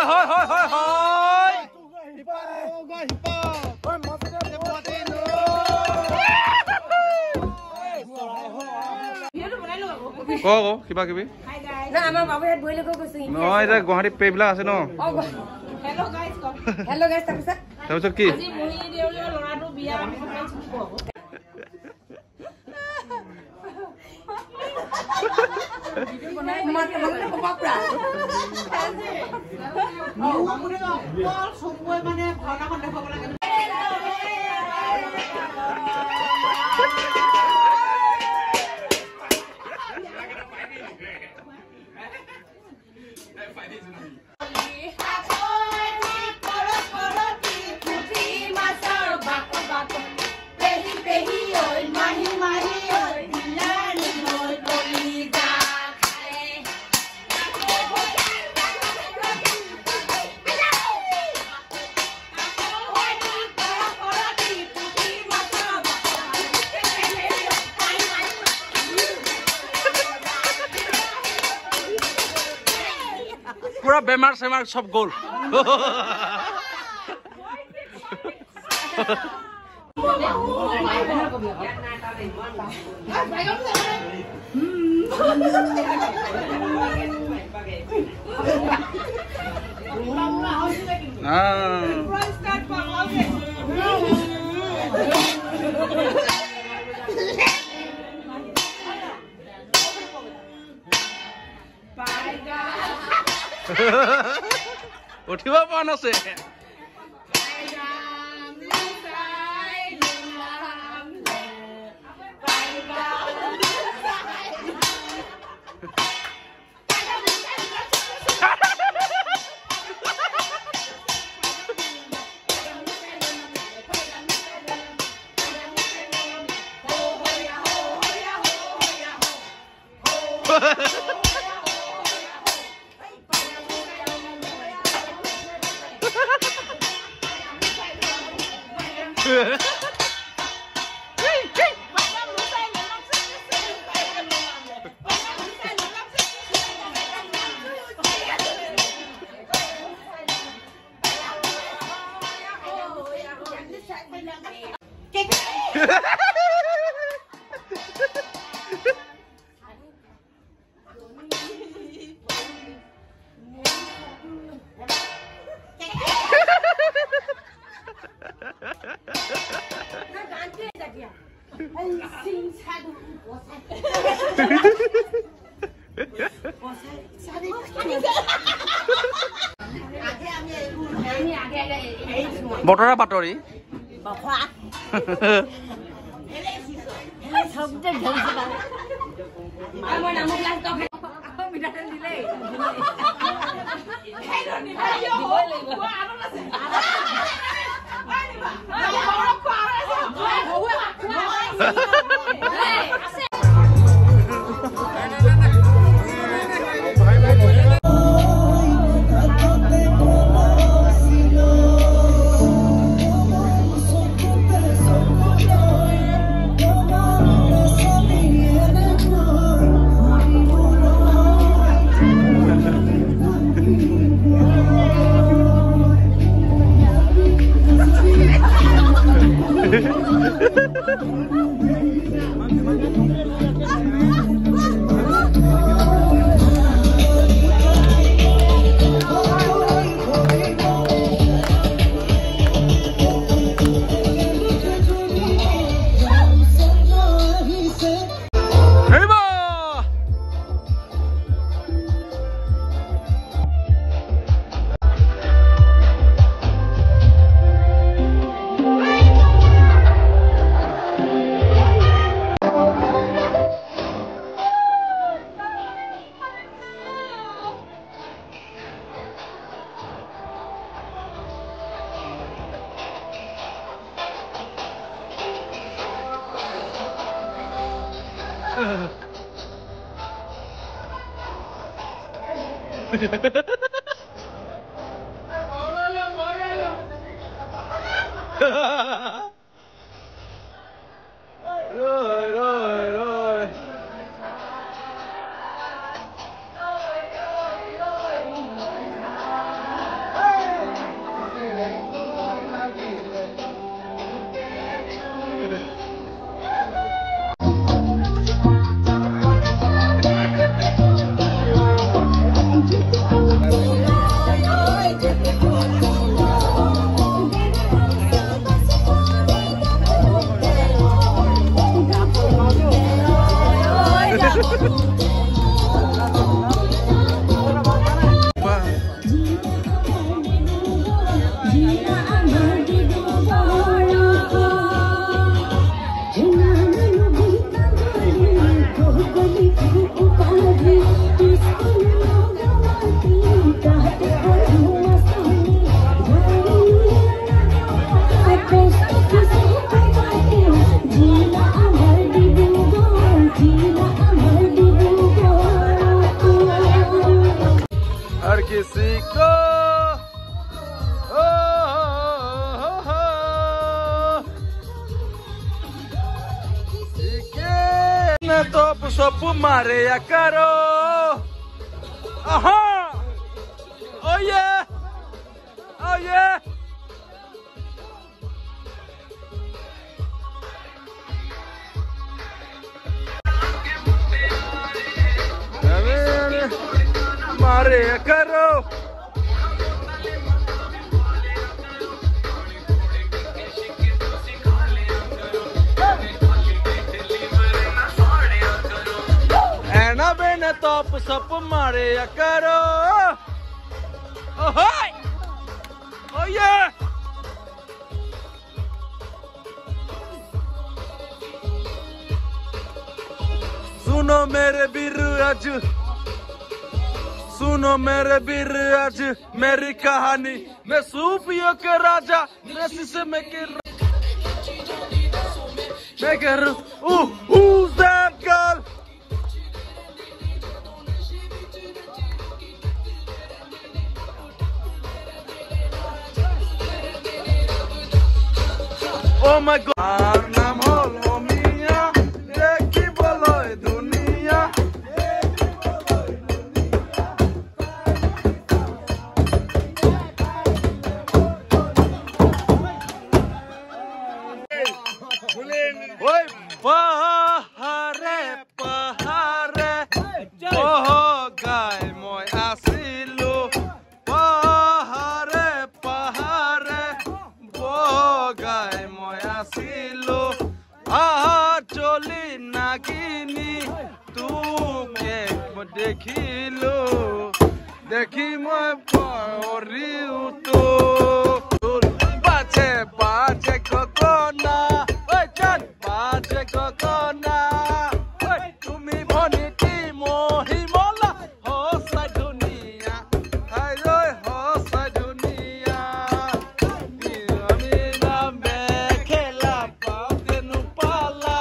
হয় হয় হয় হয় কিবা কিবি নহয় এতিয়া গুৱাহাটী পেবিলাক আছে ন তাৰপিছত কি পুৰা বেমাৰ সেমাৰ সব গোল উঠিব পৰা নাছে বতৰা বাতৰি सप मारे करो Oh yeah! Oh yeah! मारे करो एना बेना तोप सप मारे करो Oh hi! Oh yeah! सुनो मेरे वीर आज सुनो मेरे वीर आज मेरी कहानी मैं सूफियों के राजा मैं शीशे में मैं कह रहा हूँ who's that girl? Oh my God! नाम हो लोमिया देखी बोलो दुनिया ओए पहारे पहारे ओह गाय मोय आसिलो पहारे पहारे ओह गाय मोय आसिलो चली नागिनी तुके देखिलो देखी मोय परिउ तो बाजे बाजे गगना ओय जान बाजे गगना ओय तुमी भनिटी महिमला हसाय दुनिया हाय ओय हसाय दुनिया আমি নামে খেলা পাতে নুপালা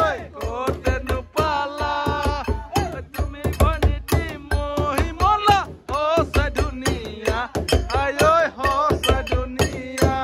ওই কোতে নুপালা তুমি ভনিটি महिमला हसाय दुनिया हाय ओय हसाय दुनिया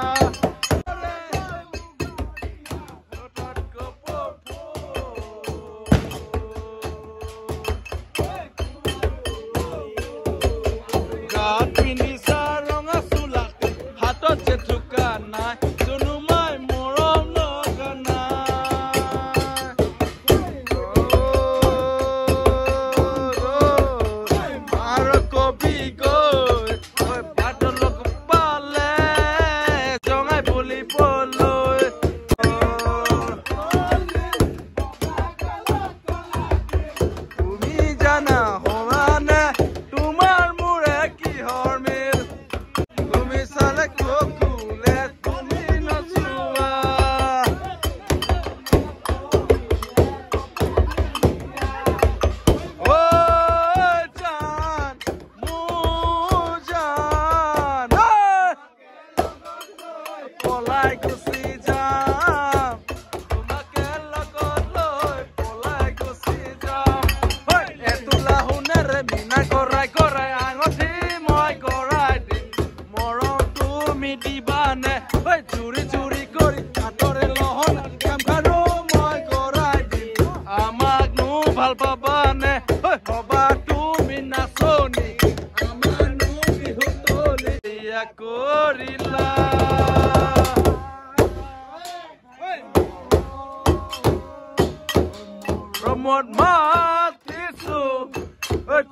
Promote matisu,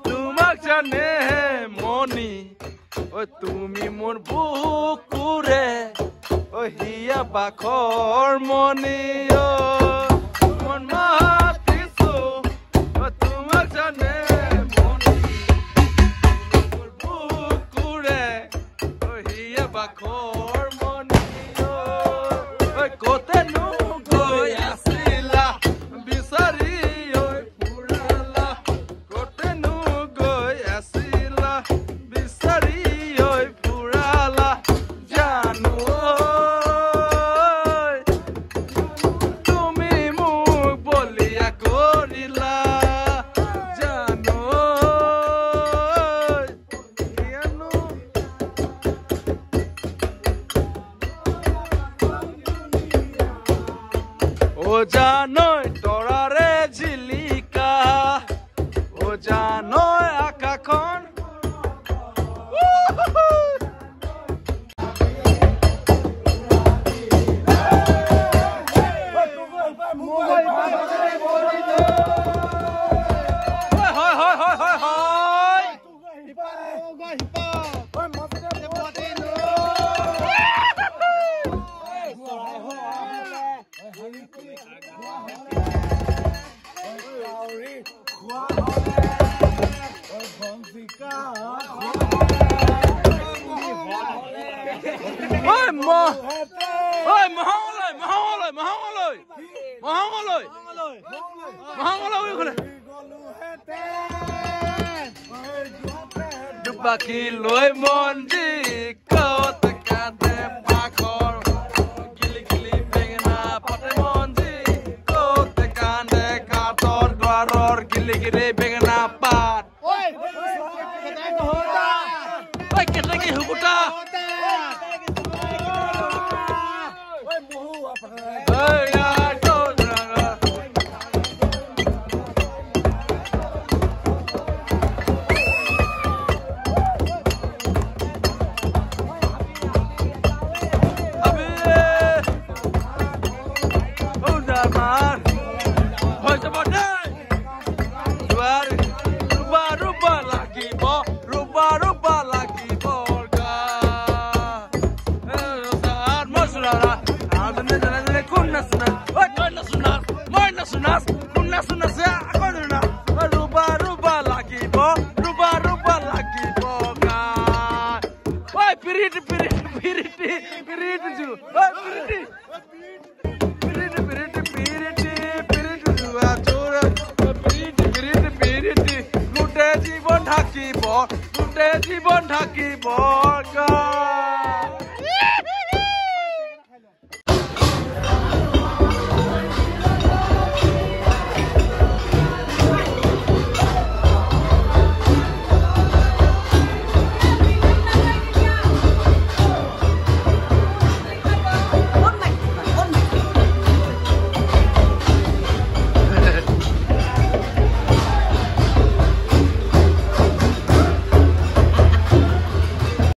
tumak jane moni, tumi mon bukure, hiya bakor moni mon matisu, tumak jane moni, bukure, hiya bakor moni kote nu goyasila bisari. জানই তরারে ঝিলিকা ঐ মহাঙলৈ মহাঙলৈ মহাঙলৈ মহাঙলৈ মহাঙলৈ ওইখানে দুপাখি লৈ মন্দি কত কাটে পাখৰ গিলি গিলি বেঙেনা পাতে মন্দি কত কান্দে কাটৰ দ্বাৰৰ গিলি গিলি বেঙেনা পাত ঐ কেনেকে হুকুটা জীবন থাকিব